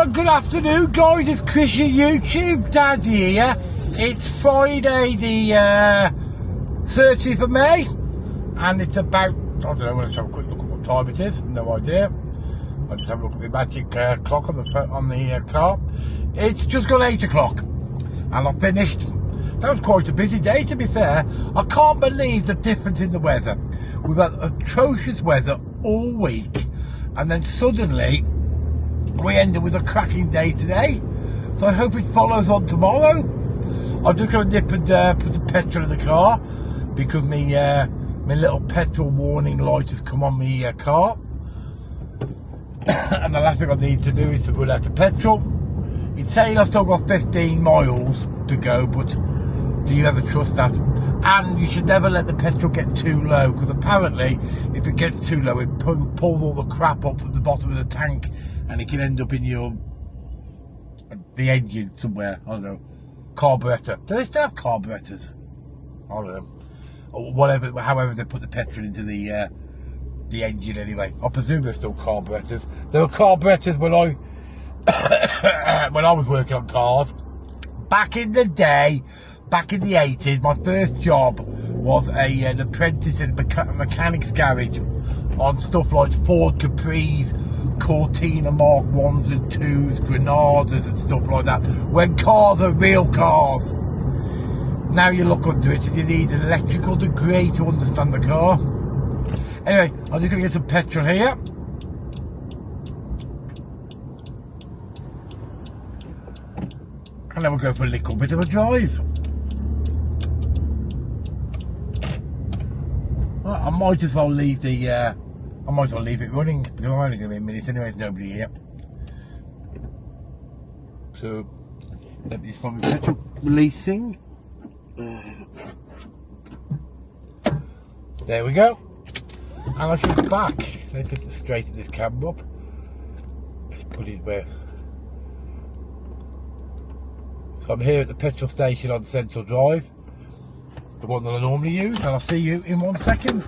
Well, good afternoon, guys. It's Chris, your YouTube Daddy here. It's Friday, the 30th of May, and it's about, I don't know, let's have a quick look at what time it is. No idea. I'll just have a look at the magic clock on the car. It's just gone 8 o'clock, and I've finished. That was quite a busy day, to be fair. I can't believe the difference in the weather. We've had atrocious weather all week, and then suddenly we ended with a cracking day today. So I hope it follows on tomorrow. I'm just going to nip and put some petrol in the car because my little petrol warning light has come on my car. And the last thing I need to do is to run out of petrol. It's saying I've still got 15 miles to go, but do you ever trust that? And you should never let the petrol get too low, because apparently if it gets too low, it pulls all the crap up from the bottom of the tank, and it can end up in the engine somewhere. I don't know. Carburetor. Do they still have carburetors? I don't know. Or whatever, however they put the petrol into the engine anyway. I presume they're still carburetors. There were carburetors when I was working on cars. Back in the day, back in the 80s, my first job was an apprentice in a mechanic's garage on stuff like Ford Capris, Cortina Mark 1s and 2s, Granadas and stuff like that, when cars are real cars. Now you look under it and you need an electrical degree to understand the car. Anyway, I'm just going to get some petrol here. And then we'll go for a little bit of a drive. Well, I might as well leave it running, because I'm only going to be a minute anyway, there's nobody here. So, let me just find my petrol releasing. There we go. And I should be back. Let's just straighten this camera up. Let's put it where. So I'm here at the petrol station on Central Drive, the one that I normally use, and I'll see you in 1 second.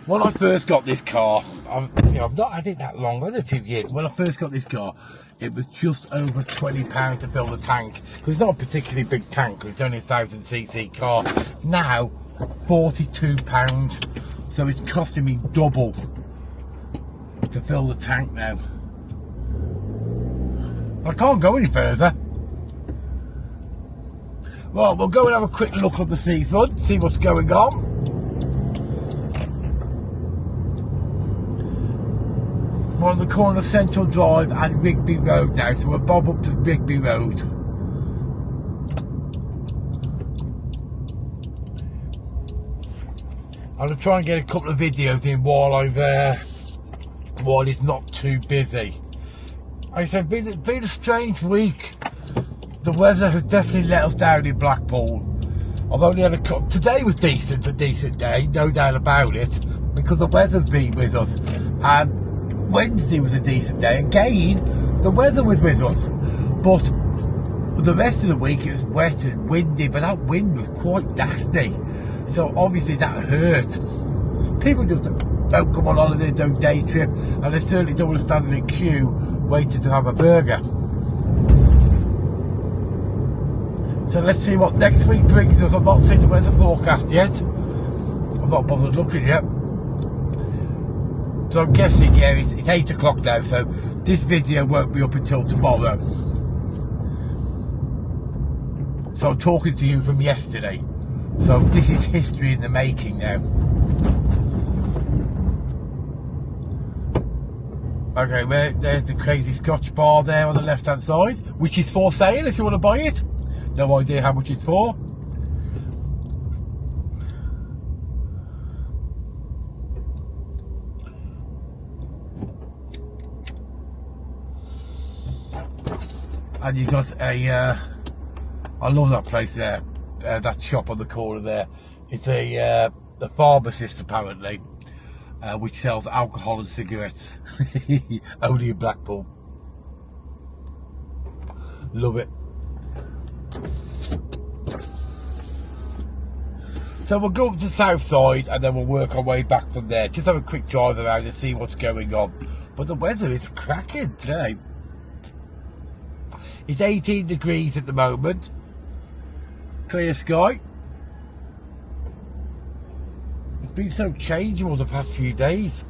When I first got this car, I've not had it that long, I've had it a few years. When I first got this car, it was just over £20 to fill the tank. It's not a particularly big tank, it's only a 1000cc car. Now, £42. So it's costing me double to fill the tank now. I can't go any further. Well, we'll go and have a quick look at the seafront, see what's going on. We're on the corner of Central Drive and Rigby Road now, so we'll bob up to Rigby Road. I'm going to try and get a couple of videos in while it's not too busy. Like I said, it's been a strange week. The weather has definitely let us down in Blackpool. I've only had a couple. Today was decent, a decent day, no doubt about it, because the weather's been with us. And Wednesday was a decent day. Again, the weather was with us. But the rest of the week it was wet and windy, but that wind was quite nasty. So obviously that hurt. People just don't come on holiday, don't day trip, and they certainly don't want to stand in a queue waiting to have a burger. So let's see what next week brings us. I've not seen the weather forecast yet. I've not bothered looking yet. So I'm guessing, yeah, it's 8 o'clock now, so this video won't be up until tomorrow. So I'm talking to you from yesterday. So this is history in the making now. Okay, there's the Crazy Scotch bar there on the left hand side, which is for sale if you want to buy it. No idea how much it's for. And you've got a, I love that place there, that shop on the corner there. It's a pharmacist apparently, which sells alcohol and cigarettes, only in Blackpool. Love it. So we'll go up to the south side and then we'll work our way back from there. Just have a quick drive around and see what's going on. But the weather is cracking today. It's 18 degrees at the moment. Clear sky. It's been so changeable the past few days.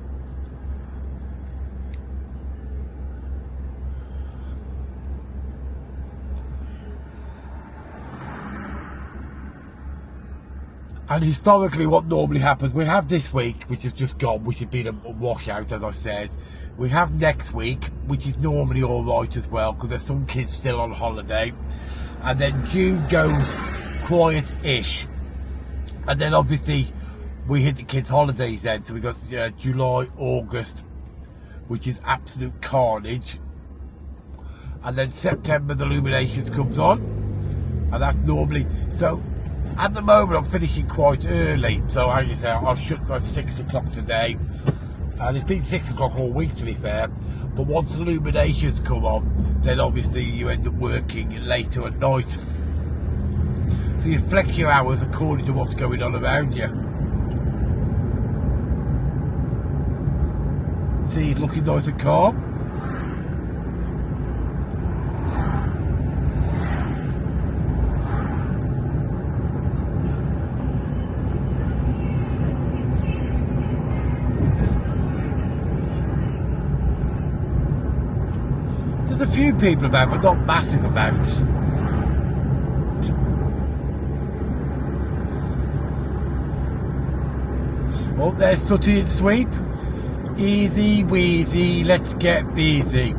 And historically what normally happens, we have this week, which has just gone, which has been a washout, as I said. We have next week, which is normally alright as well, because there's some kids still on holiday. And then June goes quiet-ish. And then obviously we hit the kids' holidays then, so we got July, August, which is absolute carnage. And then September, the Illuminations comes on. And that's normally, so at the moment I'm finishing quite early, so as you say, I'll shut at 6 o'clock today, and it's been 6 o'clock all week to be fair, but once Illuminations come on, then obviously you end up working later at night, so you flex your hours according to what's going on around you. See, it's looking nice and calm. There's a few people about, but not massive amounts. Oh, there's Sooty and Sweep. Easy wheezy, let's get busy.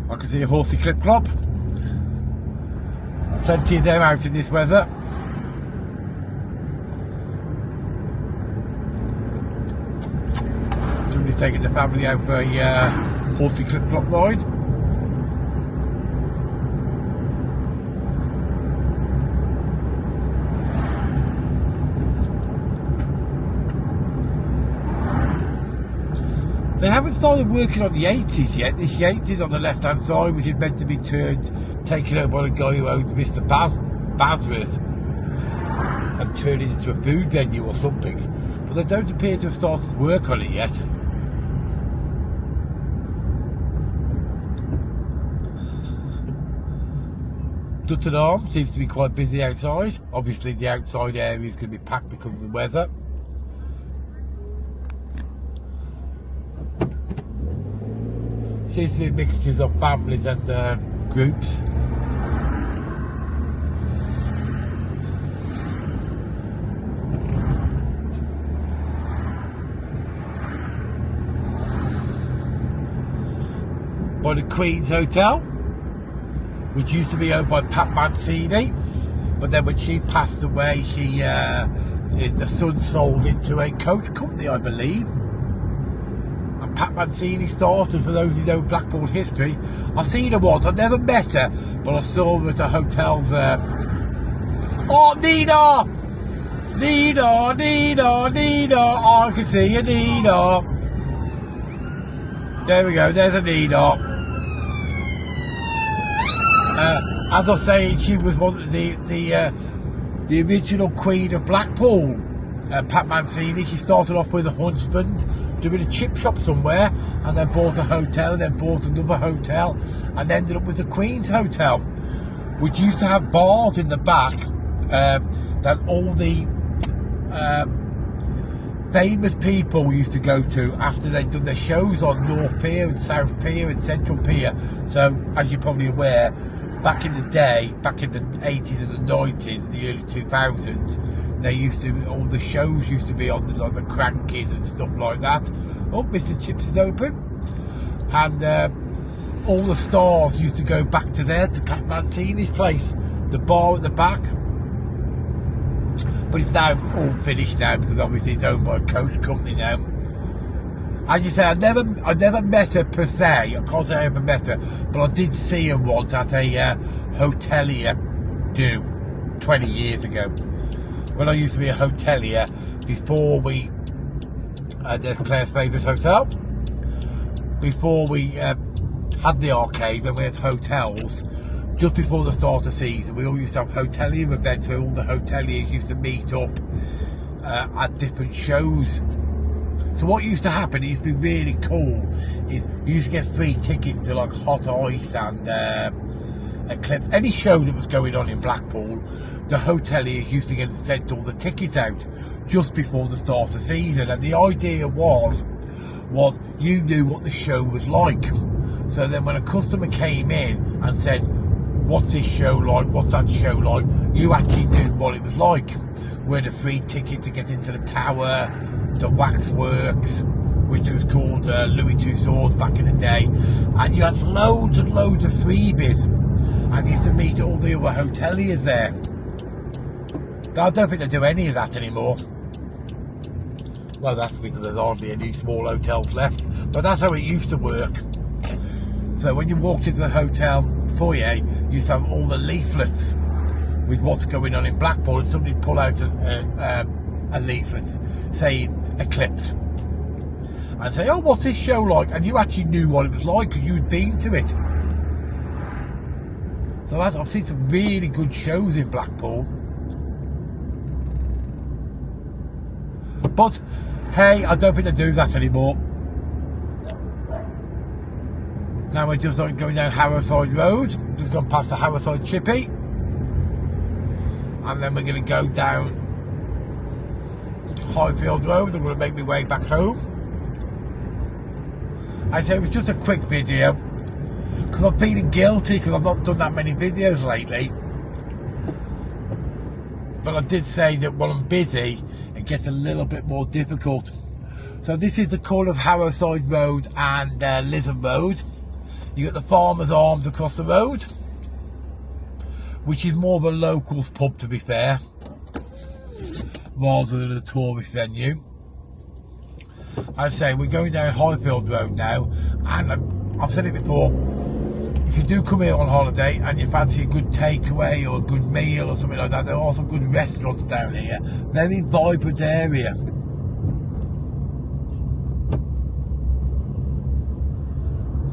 I can see a horsey clip clop. Plenty of them out in this weather. Somebody's taking the family out for a horsey clip clop ride. They haven't started working on the 80s yet. This 80s on the left hand side, which is meant to be taken over by the guy who owns Mr. Basworth. and turn it into a food venue or something. But they don't appear to have started work on it yet. Dutton Arm seems to be quite busy outside. Obviously the outside area is going to be packed because of the weather. Seems to be mixtures of families and groups. By the Queen's Hotel, which used to be owned by Pat Mancini, but then when she passed away, the son sold it to a coach company, I believe. And Pat Mancini started, for those who know Blackpool history. I've seen her once, I've never met her, but I saw her at the hotels there. Oh, Nina! Nina, Nina, Nina! Oh, I can see you, Nina! There we go, there's a Nina. As I was saying, she was one of the original Queen of Blackpool, Pat Mancini. She started off with a husband doing a chip shop somewhere, and then bought a hotel, and then bought another hotel, and ended up with the Queen's Hotel, which used to have bars in the back that all the famous people used to go to after they'd done their shows on North Pier and South Pier and Central Pier. So, as you're probably aware, back in the day, back in the 80s and the 90s, the early 2000s, they used to, all the shows used to be on the, like the Crankies and stuff like that. Oh, Mr. Chips is open. And all the stars used to go back to there, to Pat Mancini's place, the bar at the back. But it's now all finished now, because obviously it's owned by a coach company now. As you say, I never met her per se. I can't say I ever met her, but I did see her once at a hotelier do 20 years ago. When I used to be a hotelier before we, there's Claire's favourite hotel. Before we had the arcade, when we had hotels, just before the start of season, we all used to have hotelier events where all the hoteliers used to meet up at different shows. So what used to happen, it used to be really cool, is you used to get free tickets to like Hot Ice and Eclipse. Any show that was going on in Blackpool, the hoteliers used to get sent all the tickets out just before the start of season. And the idea was you knew what the show was like. So then when a customer came in and said, what's this show like, what's that show like, you actually knew what it was like. We had a free ticket to get into the tower, the waxworks, which was called Louis Tussauds back in the day, and you had loads and loads of freebies, and you used to meet all the other hoteliers there. I don't think they do any of that anymore. Well, that's because there's hardly any small hotels left, but that's how it used to work. So when you walked into the hotel foyer, you used to have all the leaflets with what's going on in Blackpool, and somebody pull out a leaflet, say Eclipse, and say, oh, what's this show like? And you actually knew what it was like because you'd been to it. So I've seen some really good shows in Blackpool. But hey, I don't think they do that anymore. Now we're just going down Harrowside Road, just gone past the Harrowside Chippy, and then we're going to go down Highfield Road. I'm going to make my way back home. I say it was just a quick video because I'm feeling guilty because I've not done that many videos lately. But I did say that when I'm busy, it gets a little bit more difficult. So this is the corner of Harrowside Road and Lytham Road. You got the Farmer's Arms across the road, which is more of a locals pub, to be fair, rather than a tourist venue. I say we're going down Highfield Road now, and I've said it before, if you do come here on holiday and you fancy a good takeaway or a good meal or something like that, there are some good restaurants down here. Very vibrant area.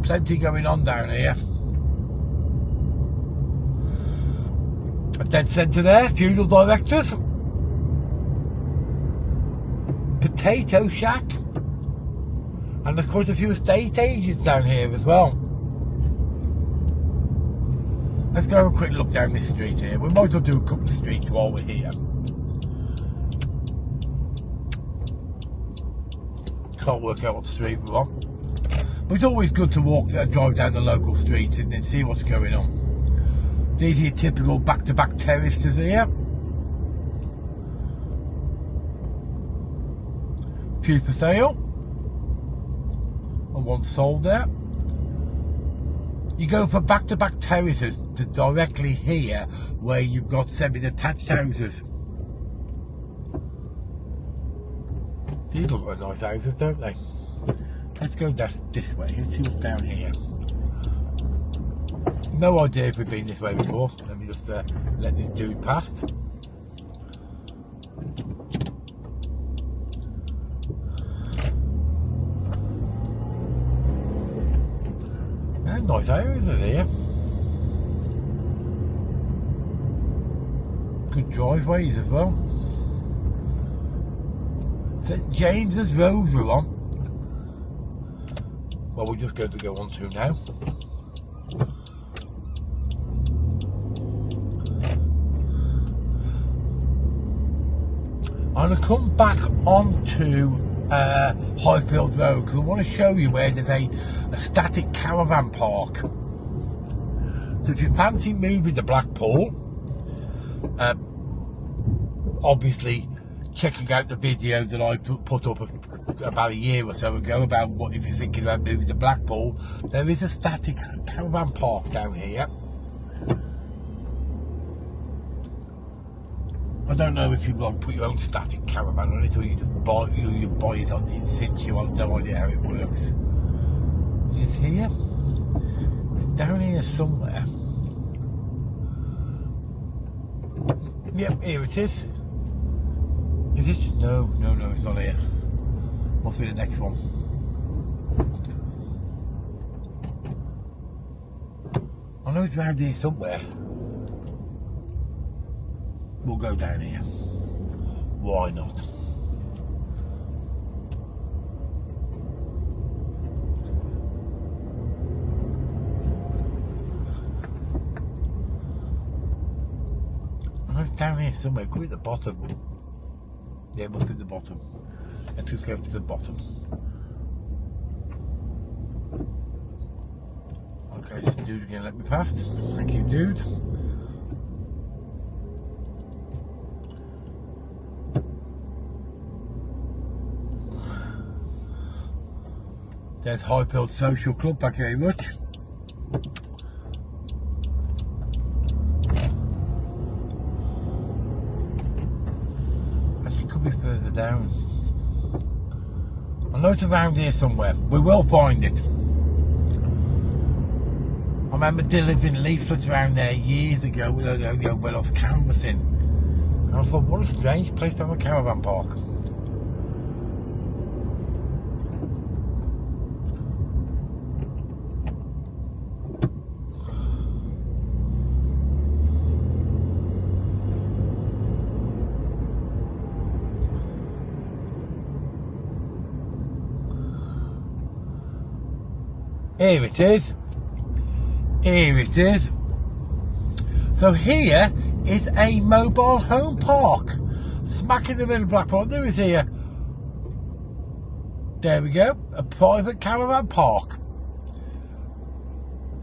Plenty going on down here. A dead centre there, funeral directors. potato shack. And there's quite a few estate agents down here as well. Let's go have a quick look down this street here. We might as well do a couple of streets while we're here. Can't work out what street we're on. But it's always good to drive down the local streets, isn't it? See what's going on. These are your typical back-to-back terraces here. Few for sale. And one sold there. You go for back-to-back terraces to directly here where you've got semi-detached houses. These look like nice houses, don't they? Let's go this way. Let's see what's down here. No idea if we've been this way before. Let me just let this dude past. Nice areas are here. Good driveways as well. St James's Road we're on. Well, we're just going to go on to now. I'm going to come back onto Highfield Road because I want to show you where there's a static caravan park. So if you fancy moving to Blackpool, obviously checking out the video that I put up about a year or so ago about what if you're thinking about moving to Blackpool, there is a static caravan park down here. I don't know if you like put your own static caravan on it or you just buy it on in situ. I have no idea how it works. It's here. It's down here somewhere. Yep, here it is. Is it? No, it's not here. Must be the next one. I know it's around here somewhere. We'll go down here. Why not? I know it's down here somewhere. Could be at the bottom. Yeah, it must be at the bottom. Let's just go to the bottom. Okay, this dude again let me past. Thank you, dude. There's Highfield Social Club, thank you very much. Actually, it could be further down. I know it's around here somewhere. We will find it. I remember delivering leaflets around there years ago when I was canvassing. And I thought, what a strange place to have a caravan park. Here it is. Here it is. So here is a mobile home park. Smack in the middle of Blackpool. I knew it's here. There we go. A private caravan park.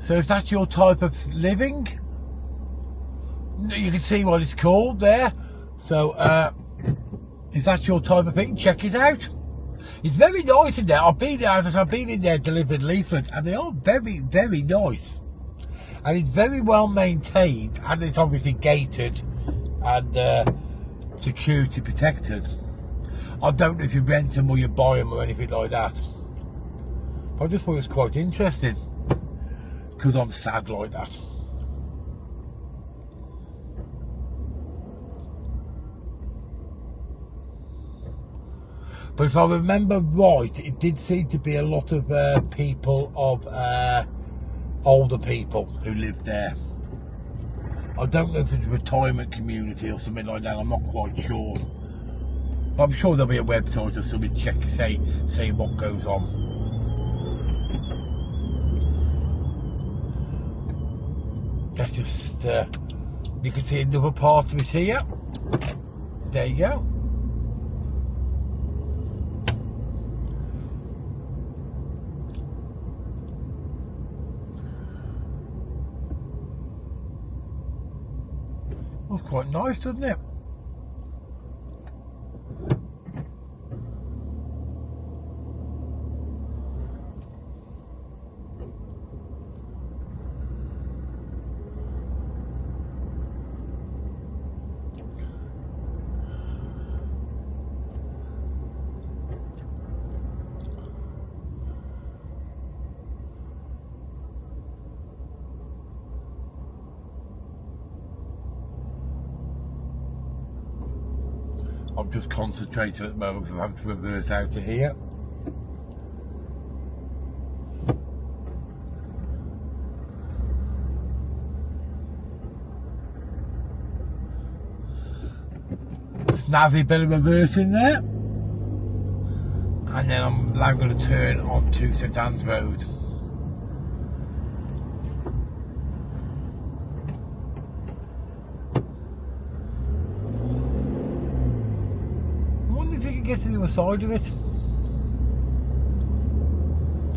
So if that's your type of living, you can see what it's called there. So if that's your type of thing, check it out. It's very nice in there. I've been in there delivering leaflets, and they are very, very nice. And it's very well maintained, and it's obviously gated and security protected. I don't know if you rent them or you buy them or anything like that. But I just thought it was quite interesting because I'm sad like that. But if I remember right, it did seem to be a lot of people of older people who lived there. I don't know if it's a retirement community or something like that, I'm not quite sure. But I'm sure there'll be a website or something check say what goes on. Let's just you can see another part of it here. There you go. Looks quite nice, doesn't it? I'm just concentrating at the moment because I'm having to reverse out of here. Snazzy bit of reversing there. And then I'm now going to turn onto St Anne's Road. Get to the other side of it.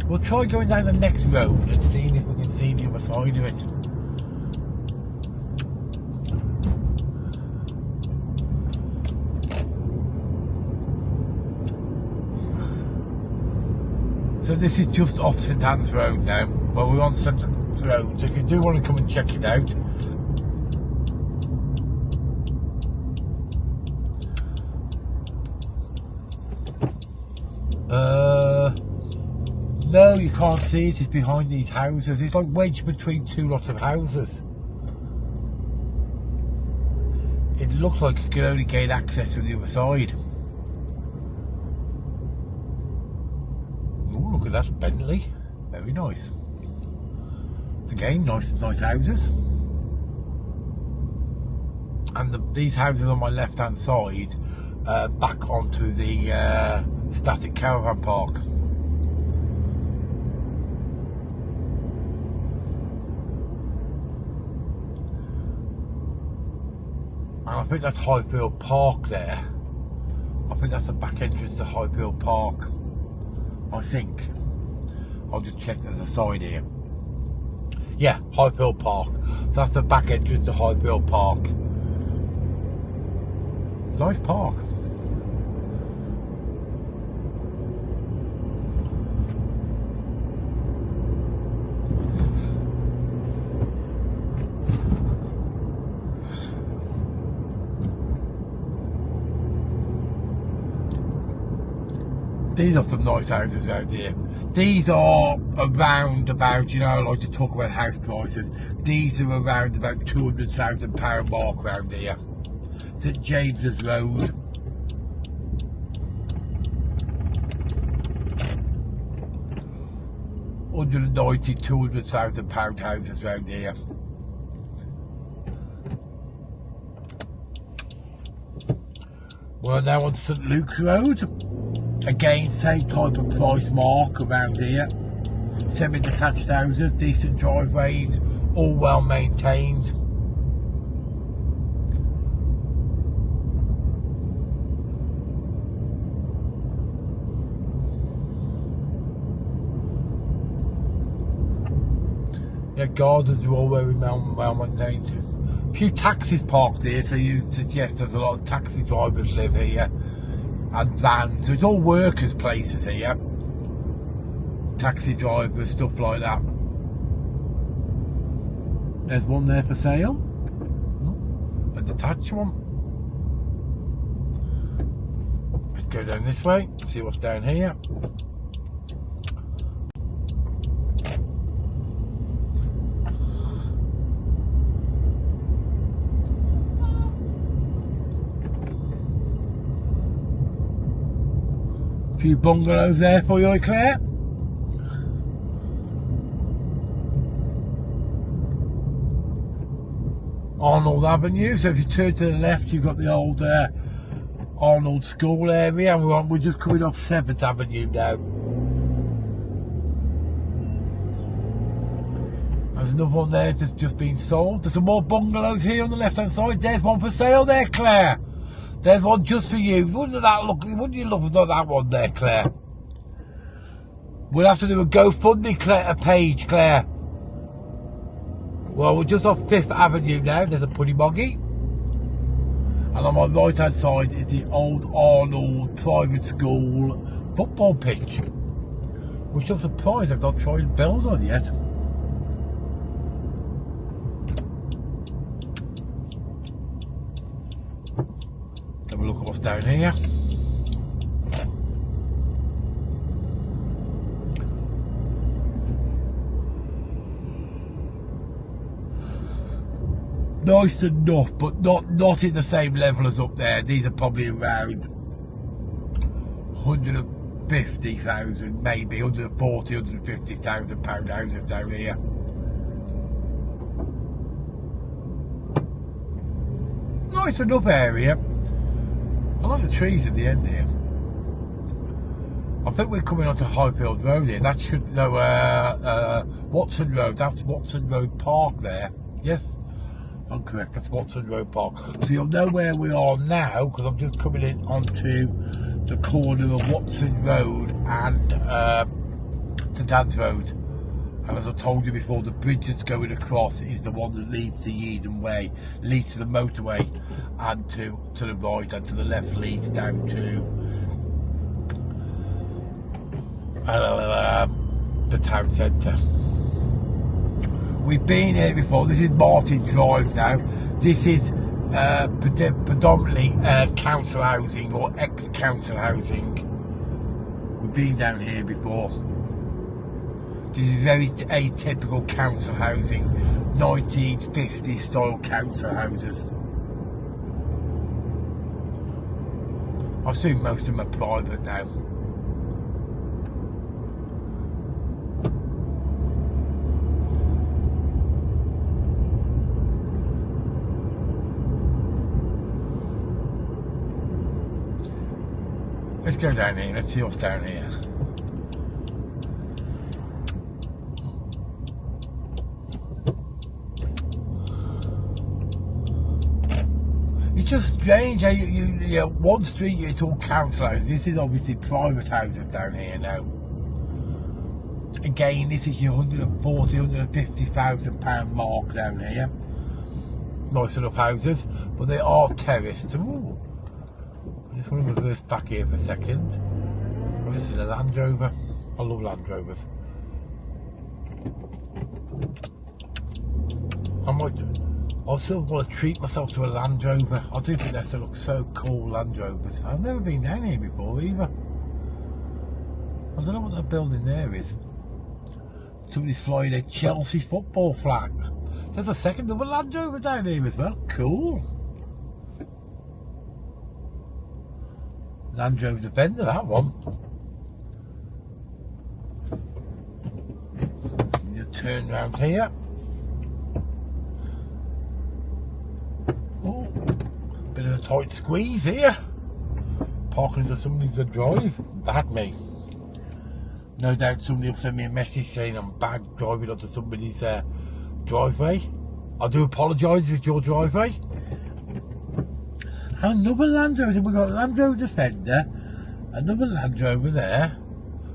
We'll try going down the next road and seeing if we can see the other side of it. So this is just off St Anne's Road now. Well, we're on St Anne's Road, so if you do want to come and check it out, no, you can't see it. It's behind these houses. It's like wedged between two lots of houses. It looks like you can only gain access from the other side. Oh, look at that Bentley. Very nice. Again, nice houses. And these houses on my left-hand side, back onto the static caravan park. And I think that's Highfield Park there. I think that's the back entrance to Highfield Park. I think. I'll just check there's a sign here. Yeah, Highfield Park. So that's the back entrance to Highfield Park. Nice park. These are some nice houses out here. These are around about, you know, I like to talk about house prices. These are around about £200,000 mark around here. St James's Road. £190,000, £200,000 houses around here. We're now on St Luke's Road. Again, same type of price mark around here. Semi-detached houses, decent driveways, all well maintained. Yeah, gardens are all very well maintained. A few taxis parked here, so you suggest there's a lot of taxi drivers live here. And vans, so it's all workers' places here. Taxi drivers, stuff like that. There's one there for sale. A detached one. Let's go down this way, see what's down here. Few bungalows there for you, Claire. Arnold Avenue. So if you turn to the left, you've got the old Arnold School area, and we're just coming off 7th Avenue now. There's another one there that's just been sold. There's some more bungalows here on the left hand side. There's one for sale there, Claire. There's one just for you. Wouldn't you love that one there, Claire? We'll have to do a GoFundMe page, Claire. Well, we're just off 5th Avenue now. There's a Puddy Moggy. And on my right hand side is the old Arnold private school football pitch, which I'm surprised I've not tried to build on yet. Have a look at what's down here. Nice enough, but not in the same level as up there. These are probably around 150,000, maybe 140, 150,000 pound houses down here. Nice enough area. I like the trees at the end here. I think we're coming onto Highfield Road here. That should Watson Road. That's Watson Road Park there. Yes, I'm correct. That's Watson Road Park. So you'll know where we are now because I'm just coming in onto the corner of Watson Road and St Anne's Road. And as I told you before, the bridge that's going across is the one that leads to Yeadon Way, leads to the motorway, and to the right, and to the left leads down to the town centre. We've been here before. This is Martin Drive now. This is predominantly council housing or ex-council housing. We've been down here before. This is very atypical council housing, 1950s style council houses. I assume most of them are private now. Let's go down here, let's see what's down here. It's just strange how you one street it's all council houses. This is obviously private houses down here now. Again, this is your 140, 150,000 pound mark down here. Nice enough houses, but they are terraced. Ooh. I just want to reverse back here for a second. Well, this is a Land Rover. I love Land Rovers. I still want to treat myself to a Land Rover. I do think they still look so cool, Land Rovers. I've never been down here before either. I don't know what that building there is. Somebody's flying a Chelsea football flag. There's a second double Land Rover down here as well. Cool. Land Rover Defender, that one. You turn around here. Oh, bit of a tight squeeze here. Parking into somebody's drive. Bad me. No doubt somebody will send me a message saying I'm bad driving onto somebody's driveway. I do apologise if it's your driveway. And another Land Rover. We've got a Land Rover Defender, another Land Rover there.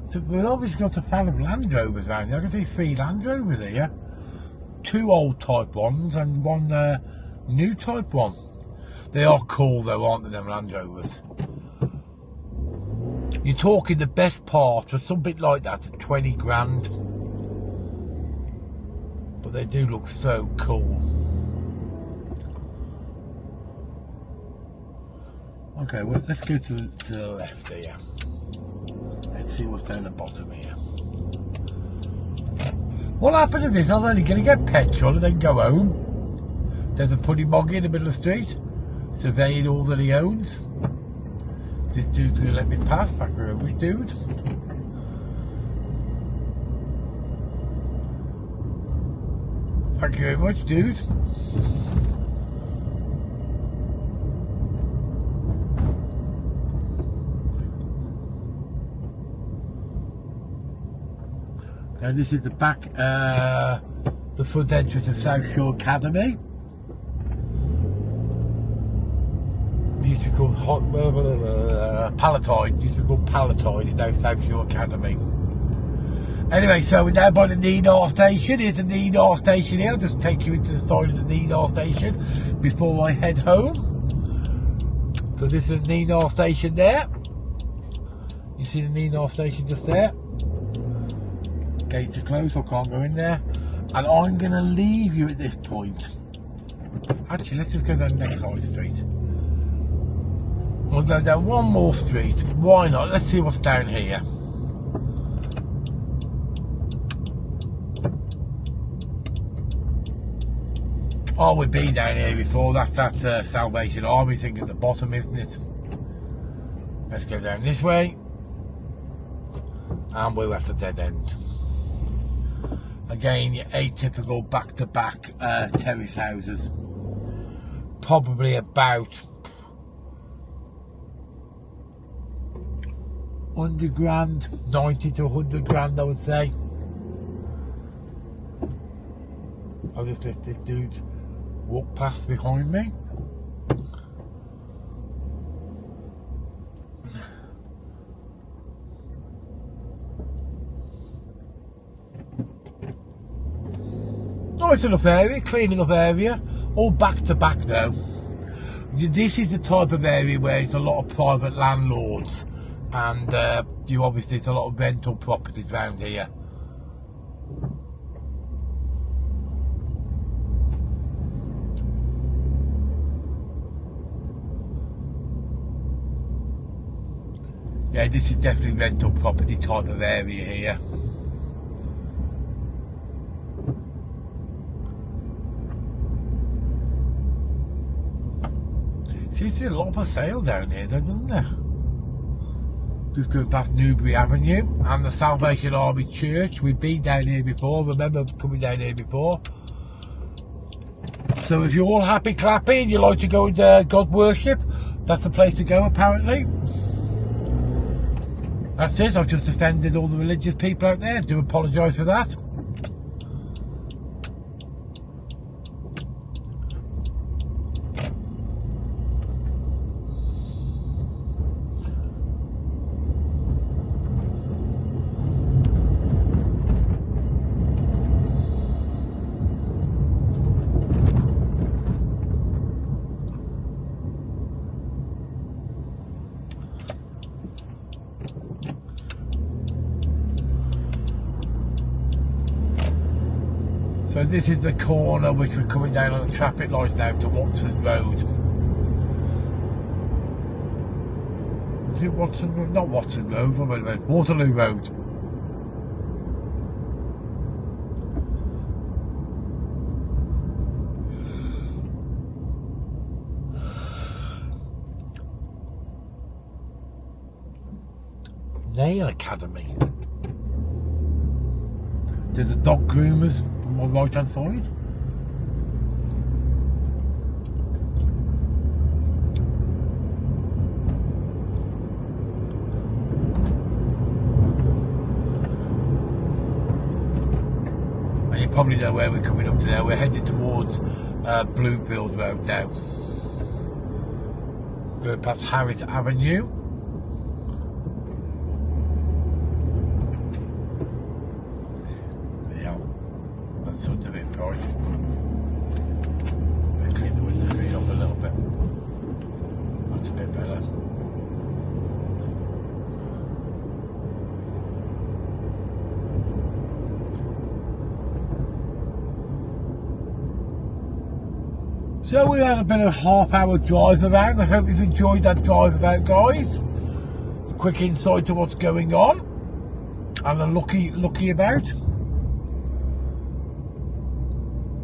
So we've obviously got a fan of Land Rovers around here. I can see 3 Land Rovers here. 2 old type ones and 1 new type one. They are cool though, aren't they, them Land Rovers? You're talking the best part for something like that at 20 grand. But they do look so cool. Okay, well, let's go to the left here. Let's see what's down the bottom here. What happened to this? I was only going to get petrol and then go home. There's a Puddy Moggy in the middle of the street, surveying all that he owns. This dude's going to let me pass. Back to which dude? Thank you very much, dude. Now this is the back, the front entrance of South Shore Academy. It used to be called Palatine. It used to be called Palatine. It's now South Shore Academy. Anyway, so we're now by the Neenar station. Here's the Neenar station here. I'll just take you into the side of the Neenar station before I head home. So this is the Neenar station there. You see the Neenar station just there. Gates are closed, so I can't go in there. And I'm going to leave you at this point. Actually, let's just go down the next high street. We'll go down one more street. Why not? Let's see what's down here. Oh, we've been down here before. That's that Salvation Army thing at the bottom, isn't it? Let's go down this way. And we're at the dead end. Again, your atypical back-to-back terrace houses. Probably about 100 grand, 90 to 100 grand, I would say. I'll just let this dude walk past behind me. Nice enough area, clean enough area, all back to back though. This is the type of area where it's a lot of private landlords, and you obviously it's a lot of rental properties around here. Yeah, this is definitely rental property type of area here. Seems to be a lot for sale down here though, doesn't there? Just going past Newbury Avenue and the Salvation Army Church. We've been down here before, remember coming down here before. So if you're all happy clappy and you like to go and God worship, that's the place to go apparently. That's it, I've just offended all the religious people out there. Do apologise for that. So this is the corner which we're coming down on the traffic lights now to Watson Road. Is it Watson Road? Not Watson Road, what about it? Waterloo Road. Nail Academy. There's a dog groomers on my right hand side. And you probably know where we're coming up to now. We're heading towards Bluefield Road now. Going past Harris Avenue. The sun's a bit bright. Let's clean the window screen up a little bit. That's a bit better. So we had a bit of a half-hour drive around. I hope you've enjoyed that drive about, guys. A quick insight to what's going on, and a looky about.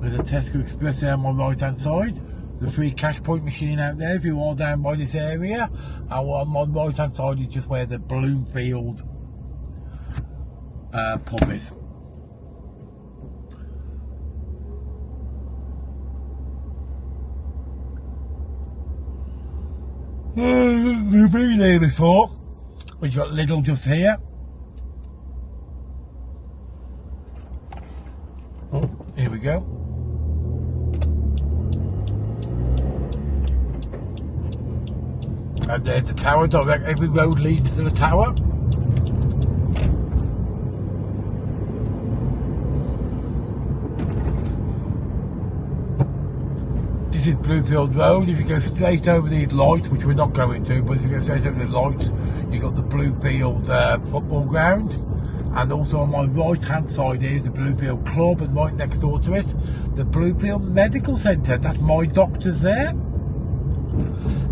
There's a Tesco Express there on my right hand side. There's a free cash point machine out there if you are down by this area. And on my right hand side is just where the Bloomfield pub is. We've been here before. We've got Lidl just here. go. And there's the tower, direct, every road leads to the tower. This is Bluefield Road. If you go straight over these lights, which we're not going to, but if you go straight over the lights, you've got the Bluefield football ground. And also on my right hand side here is the Bluefield Club, and right next door to it, the Bluefield Medical Centre. That's my doctor's there.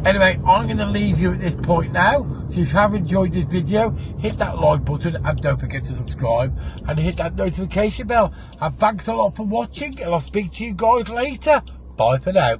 Anyway, I'm going to leave you at this point now. So if you have enjoyed this video, hit that like button and don't forget to subscribe and hit that notification bell. And thanks a lot for watching, and I'll speak to you guys later. Bye for now.